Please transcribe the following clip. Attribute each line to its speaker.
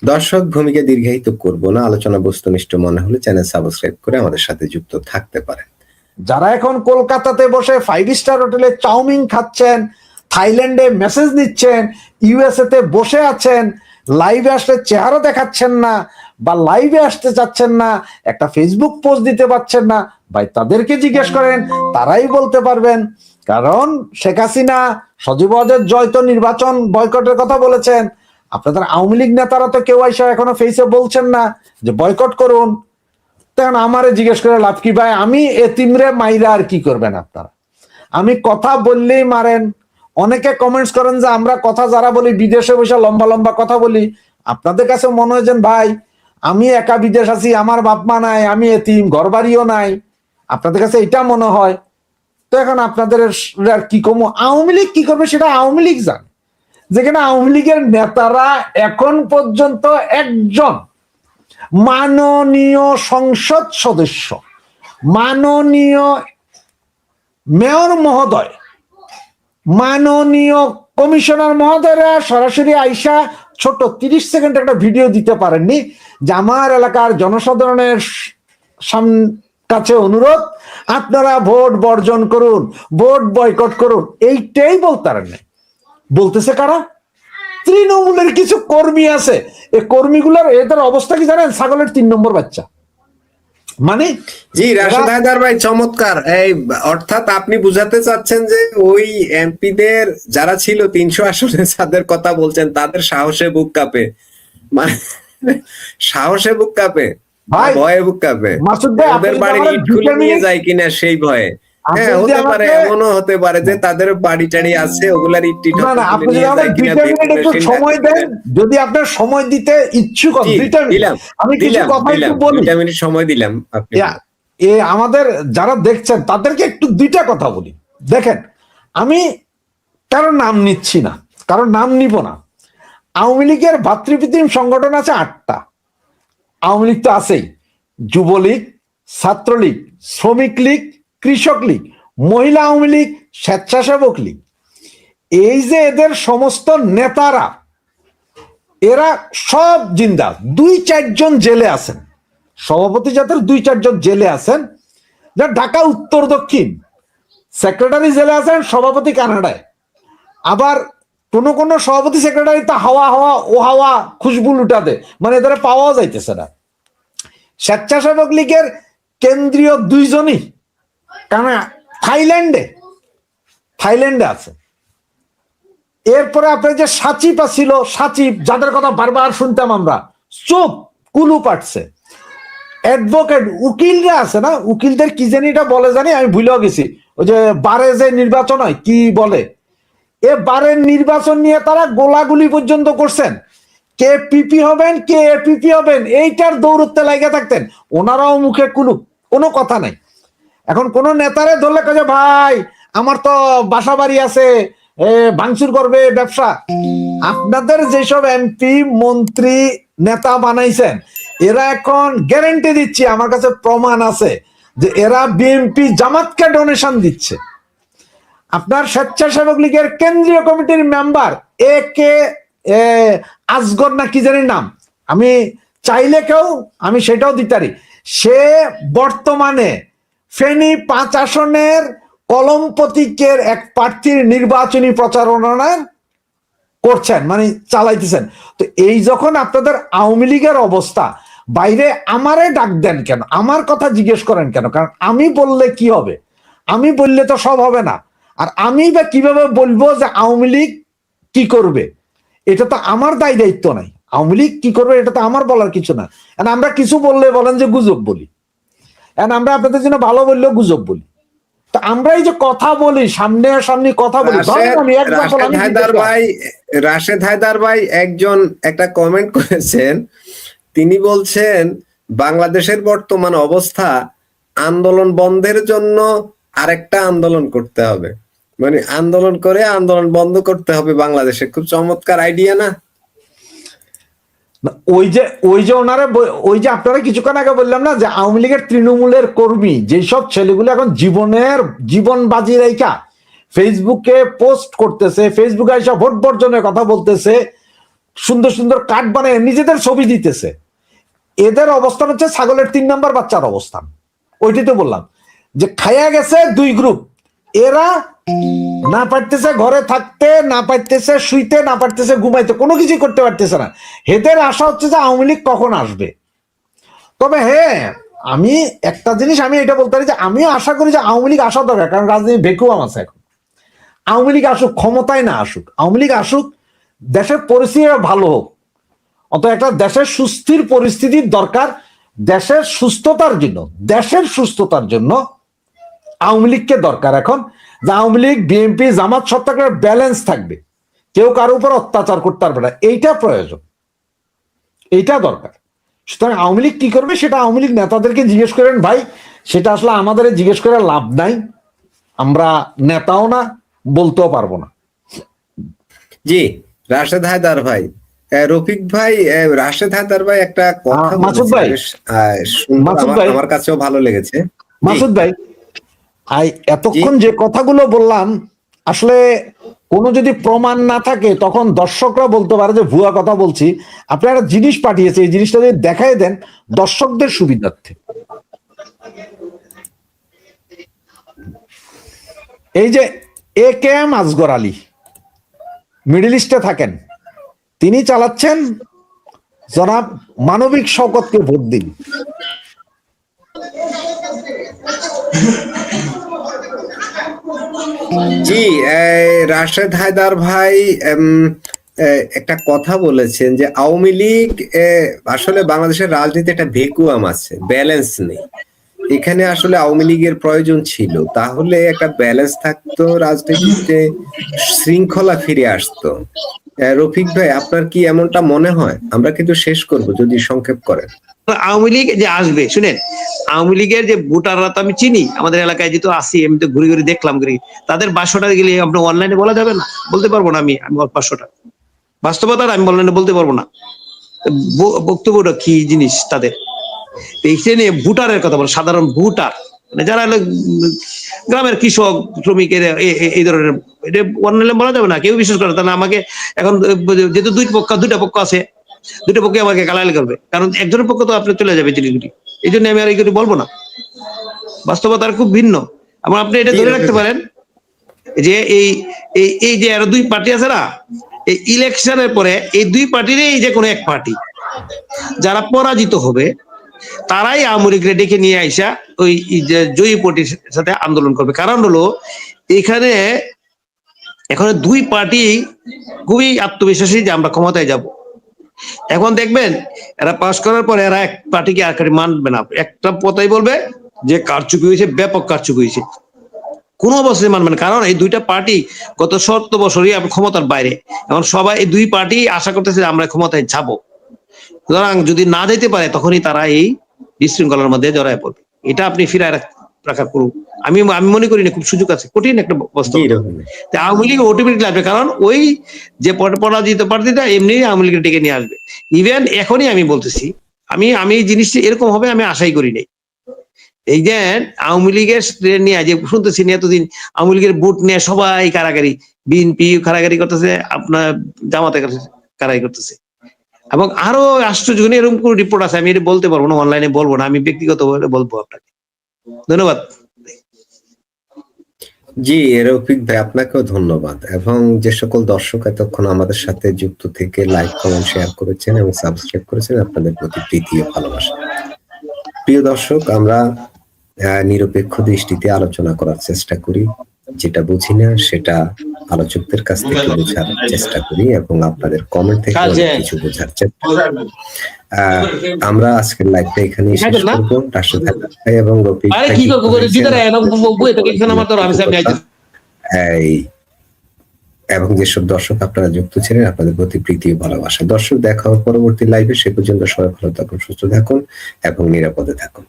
Speaker 1: দর্শক ভূমিকা দীর্ঘায়িত করব না, আলোচনা বস্তুনিষ্ঠ মনে হলে চ্যানেল সাবস্ক্রাইব করে আমাদের সাথে যুক্ত থাকতে পারেন।
Speaker 2: যারা এখন কলকাতাতে বসে 5 স্টার হোটেলে চাউমিন খাচ্ছেন, থাইল্যান্ডে মেসেজ দিচ্ছেন, ইউএসএ তে বসে আছেন, লাইভে আসলে চেহারা দেখাচ্ছেন না বা লাইভে আসতে চাচ্ছেন না, একটা ফেসবুক পোস্ট দিতে পারছেন না, ভাই তাদেরকে জিজ্ঞেস করেন, তারাই বলতে পারবেন। কারণ শেখ হাসিনা সজীব ওয়াজেদ জয় তো নির্বাচন বয়কটের কথা বলেছেন, আপনাদের আওয়ামী লীগ নেতারা তো কেউ এসে এখনো ফেসে বলছেন না যে বয়কট করুন। তখন আমারে জিজ্ঞেস করে লাভ কি ভাই, আমি এতিমরে মাইরা আর কি করবেন আপনারা? আমি কথা বললেই মারেন। অনেকে কমেন্টস করেন যে আমরা কথা যারা বলি বিদেশে বসে লম্বা লম্বা কথা বলি, আপনাদের কাছে মনে হয় যে ভাই আমি একা বিদেশ আছি, আমার বাপ মা নাই, আমি এতিম, ঘর বাড়িও নাই, আপনাদের কাছে এটা মনে হয়। তো এখন আপনাদের আর কি কমো, আওয়ামী লীগ কি করবে সেটা আওয়ামী লীগ জানে। যেখানে আওয়ামী লীগের নেতারা এখন পর্যন্ত একজন মাননীয় সংসদ সদস্য, মাননীয় মেয়র মহোদয়, মাননীয় কমিশনার মহোদয়রা সরাসরি আইসা ছোট 30 সেকেন্ড একটা ভিডিও দিতে পারেননি যে আমার এলাকার জনসাধারণের কাছে অনুরোধ, আপনারা ভোট বর্জন করুন, ভোট বয়কট করুন, এইটাই বলতে পারেন না। বলতেছে কারা? তৃণমূলের কিছু কর্মী আছে, এই কর্মীগুলোর এদের অবস্থা কি জানেন? ছাগলের 3 নম্বর বাচ্চা। মানে
Speaker 1: জি রাশেদ হায়দার ভাই, চমৎকার। এই অর্থাৎ আপনি বুঝাতে চাচ্ছেন যে ওই এমপিদের যারা ছিল 300 আসনে, যাদের কথা বলছেন, তাদের সাহসে বুক কাঁপে, মানে সাহসে বুক কাঁপে, ভয়ে বুক কাঁপে, ওদের বাড়ি ইট খুলে নিয়ে যায় কিনা সেই ভয়ে। হ্যাঁ, হতে পারে, এমনও হতে পারে যে তাদের বাড়ি টাড়ি আছে, ওগুলার ইট টিট
Speaker 2: সময় দেন। যদি আপনার সময় দিতে ইচ্ছুক, আমি কিছু কথা একটু বলি।
Speaker 1: 2 মিনিট সময় দিলাম।
Speaker 2: আমাদের যারা দেখছেন তাদেরকে একটু 2টা কথা বলি। দেখেন, আমি কারো নাম নিচ্ছি না, কারো নাম নিব না। আওয়ামী লীগের ভাতৃপ্রতিম সংগঠন আছে 8টা। আওয়ামী লীগ তো আছেই, যুবলীগ, ছাত্রলীগ, শ্রমিক লীগ, কৃষক লীগ, মহিলা আওয়ামী লীগ, স্বেচ্ছাসেবক লীগ। এই যে এদের সমস্ত নেতারা, এরা সব জিন্দা। 2-4 জন জেলে আছেন, সভাপতি জাতের 2-4 জন জেলে আছেন, যা ঢাকা উত্তর দক্ষিণ। সেক্রেটারি জেলে আছেন, সভাপতি কানাডায়। আবার কোন কোন সভাপতি সেক্রেটারি তা হাওয়া হাওয়া ও হাওয়া খুশবু লুটাতে, মানে এদের পাওয়া যাইতেছে না। স্বেচ্ছাসেবক লীগের কেন্দ্রীয় 2 জনই থাইল্যান্ডে আছে। এরপরে আপনার যে সাচিব ছিল, সাচিব যাদের কথা বারবার শুনতাম আমরা, চুপ, কুলু পাটছে। অ্যাডভোকেট, উকিলরা আছে না, উকিলদের কি জানি এটা বলে জানি, আমি ভুলেও গেছি। ওই যে বারে যে নির্বাচন হয় কি বলে, এ বারের নির্বাচন নিয়ে তারা গোলাগুলি পর্যন্ত করছেন। কে পিপি হবেন, কে এপিপি হবেন, এইটার দৌড়তে লাগে থাকতেন। ওনারাও মুখে কুলু, কোনো কথা নাই। এখন কোন নেতারে ধরলে কাজে ভাই আমার তো বাসা বাড়ি আছে, ভাঙচুর করবে, ব্যবসা। আপনাদের যেসব এমপি মন্ত্রী নেতা বানাইছেন, এরা এখন গ্যারেন্টি দিচ্ছি, আমার কাছে প্রমাণ আছে যে এরা বিএনপি জামাতকে ডোনেশন দিচ্ছে। আপনার স্বেচ্ছাসেবক লীগের কেন্দ্রীয় কমিটির মেম্বার এ কে আসগর না কি জানি নাম, আমি চাইলে কেউ আমি সেটাও দিতে পারি। সে বর্তমানে ফেনী 5 আসনের কলম প্রতীকের এক প্রার্থীর নির্বাচনী প্রচারণা করছেন, মানে চালাইতেছেন। তো এই যখন আপনাদের আওয়ামী লীগের অবস্থা, বাইরে আমারে ডাক দেন কেন, আমার কথা জিজ্ঞেস করেন কেন? কারণ আমি বললে কি হবে? আমি বললে তো সব হবে না। আর আমি বা কিভাবে বলবো যে আওয়ামী লীগ কি করবে? এটা তো আমার দায়িত্ব নাই। আওয়ামী লীগ কি করবে এটা তো আমার বলার কিছু না। আমরা কিছু বললে বলেন যে গুজব বলি, আমরা আপনাদের জন্য ভালো বললেও গুজব বলি। তো আমরা এই যে কথা বলি, সামনে সামনে কথা বলি।
Speaker 1: রাশেদ হায়দার ভাই একজন একটা কমেন্ট করেছেন, তিনি বলছেন বাংলাদেশের বর্তমান অবস্থা, আন্দোলন বন্ধের জন্য আরেকটা আন্দোলন করতে হবে, মানে আন্দোলন করে আন্দোলন বন্ধ করতে হবে বাংলাদেশে। খুব চমৎকার আইডিয়া না?
Speaker 2: ওই যে ওনারা, ওই যে আপনারা কিছুক্ষণ আগে বললাম না যে আওয়ামী লীগের তৃণমূলের কর্মী যেসব ছেলেগুলো এখন জীবন বাজি রেখা ফেসবুকে পোস্ট করতেছে, ফেসবুকে এসে ভোট বর্জনের কথা বলতেছে, সুন্দর সুন্দর কার্ড বানায় নিজেদের ছবি দিতেছে। এদের অবস্থান হচ্ছে ছাগলের 3 নাম্বার বাচ্চার অবস্থান। ওইটাই তো বললাম যে খাইয়া গেছে দুই গ্রুপ, এরা না পারতেছে ঘরে থাকতে, না পারতেছে শুইতে, না পারতেছে ঘুমাইতে, কোনো কিছু করতে পারতেছে না। এদের আশা হচ্ছে যে আওয়ামী লীগ কখন আসবে। তবে হ্যাঁ, আমি একটা জিনিস আমি এটা বলতে পারি যে আমিও আশা করি যে আওয়ামী লীগ আসা দরকার, কারণ রাজনীতি ভেকুয়াম আছে এখন। আওয়ামী লীগ আসুক, ক্ষমতায় না আসুক, আওয়ামী লীগ আসুক, দেশের পরিস্থিতি ভালো হোক। অত একটা দেশের সুস্থির পরিস্থিতির দরকার। দেশের সুস্থতার জন্য আওয়ামী লীগকে দরকার এখন, যে আওয়ামী লীগ বিএনপি জামাত সত্তাকের ব্যালেন্স থাকবে, কেউ কারো উপর অত্যাচার করতে পারবে না। এইটা প্রয়োজন, এইটা দরকার। সুতরাং আওয়ামী লীগ কি করবে সেটা আওয়ামী লীগ নেতাদেরকে জিজ্ঞেস করেন ভাই, সেটা আসলে আমাদের জিজ্ঞেস করে লাভ নাই, আমরা নেতাও না, বলতেও পারবো না।
Speaker 1: জি, রাশেদ হায়দার ভাই, রফিক ভাই, রাশেদ হায়দার ভাই একটা কথা
Speaker 2: মাসুদ ভাই,
Speaker 1: আমার কাছেও ভালো লেগেছে।
Speaker 2: মাসুদ ভাই, এতক্ষণ যে কথাগুলো বললাম, আসলে কোনো যদি প্রমাণ না থাকে তখন দর্শকরা বলতে পারে যে ভুয়া কথা বলছি। আপনি একটা জিনিস পাঠিয়েছে, এই জিনিসটা যদি দেখাই দেন দর্শকদের সুবিধার্থে। এই যে AKM আসগর আলী মিডল ইস্টে থাকেন, তিনি চালাচ্ছেন জনাব মানবিক শওকতকে ভোট দিন।
Speaker 1: জি, রাশেদ হায়দার ভাই একটা কথা বলেছেন যে আওয়ামী লীগ আসলে বাংলাদেশের রাজনীতি একটা ভেকুয়াম আছে, ব্যালেন্স নেই। এখানে আসলে আওয়ামী লীগের প্রয়োজন ছিল, তাহলে একটা ব্যালেন্স থাকতো, রাজনীতিতে শৃঙ্খলা ফিরে আসতো। রফিক ভাই, আপনার কি এমনটা মনে হয়? আমরা কিন্তু শেষ করব, যদি সংক্ষেপ করেন।
Speaker 3: আওয়ামী লীগ যে আসবে, শুনেন, আওয়ামী লীগের যে ভোটাররা তো আমি চিনি, আমাদের এলাকায় যেহেতু আসি, আমি তো ঘুরে ঘুরে দেখলাম, তাদের 500টা গেলে আপনার অনলাইনে বলা যাবে না, বলতে পারবো না। আমি 500টা বাস্তবতা আমি অনলাইনে বলতে পারবো না, বক্তব্যটা কি জিনিস তাদের। এইখানে ভোটারের কথা বল, সাধারণ ভোটার, মানে যারা গ্রামের কৃষক শ্রমিকের এই ধরনের, এটা অনলাইনে বলা যাবে না, কেউ বিশ্বাস করে না আমাকে। এখন যেহেতু দুইটা পক্ষ আছে, দুটো পক্ষে আমাকে গালাগালি করবে, কারণ একজনের পক্ষ তো আপনি চলে যাবে জিনিসগুলি। এই জন্য আমি আর এইগুলি বলবো না, বাস্তবতার খুব ভিন্ন। এবং আপনি এটা ধরে রাখতে পারেন যে এই যে আরো দুই পার্টি আছে না, এই ইলেকশনের পরে এই দুই পার্টিরই যে কোনো এক পার্টি যারা পরাজিত হবে, তারাই আওয়ামী লীগকে ডেকে নিয়ে আইসা ওই জয়ী পার্টির সাথে আন্দোলন করবে। কারণ হলো এখানে এখন দুই পার্টি খুবই আত্মবিশ্বাসী যে আমরা ক্ষমতায় যাব। এখন দেখবেন এরা পাস করার পরে এরা এক পার্টিকে আর মানবে না, একটা কথাই বলবে যে কারচুপি হয়েছে, ব্যাপক কারচুপি হয়েছে, কোনো অবস্থায় মানবে না। কারণ এই দুইটা পার্টি গত 70 বছরই ক্ষমতার বাইরে, এখন সবাই এই দুই পার্টি আশা করতেছে যে আমরা ক্ষমতায় যাব। সুতরাং যদি না যেতে পারে তখনই তারা এই বিশৃঙ্খলার মধ্যে জড়ায় পড়বে। এটা আপনি ফিরায় রাখা করুন, আমি মনে করি না খুব সুযোগ আছে, কঠিন একটা বস্তু। আওয়ামী লীগ অটোমেটিক আসবে, কারণ ওই যে পরাজিত প্রার্থীটা এমনি আওয়ামী লীগের ডেকে নিয়ে আসবে। ইভেন এখনই আমি বলতেছি, আমি জিনিসটা এরকম হবে আমি আশাই করি নাই। এই যে আওয়ামী লীগের নিয়ে যে শুনতেছি এতদিন আওয়ামী লীগের ভোট নিয়ে সবাই কারাগারি, বিএনপি কারাগারি করতেছে, আপনার জামাতে কারাগারি করতেছে, এবং আরো আশ্চর্য এরকম কোন রিপোর্ট আছে, আমি এটা বলতে পারবো না, অনলাইনে বলবো না, আমি ব্যক্তিগতভাবে বলবো আপনাকে। ধন্যবাদ।
Speaker 1: জি, রফিক ভাই, আপনাকেও ধন্যবাদ, এবং যে সকল দর্শক এতক্ষণ আমাদের সাথে যুক্ত থেকে লাইক, কমেন্ট, শেয়ার করেছেন এবং সাবস্ক্রাইব করেছেন, আপনাদের প্রতি প্রীতি ও ভালোবাসা। প্রিয় দর্শক, আমরা নিরপেক্ষ দৃষ্টিতে আলোচনা করার চেষ্টা করি, যেটা বুঝি না সেটা আলোচকদের কাছ থেকে বোঝার চেষ্টা করি এবং আপনাদের কমেন্ট থেকে কিছু বোঝার চেষ্টা করি। আমরা আজকের লাইভটা এখানে শেষ করব। রাশেদ হায়দার ভাই এবং রফিক ভাই এবং যেসব দর্শক আপনারা যুক্ত ছিলেন, আপনাদের প্রতি প্রীতি ও ভালোবাসা। দর্শক, দেখা হবে পরবর্তী লাইভে। সে পর্যন্ত সবাই ভালো থাকুন, সুস্থ থাকুন এবং নিরাপদে থাকুন।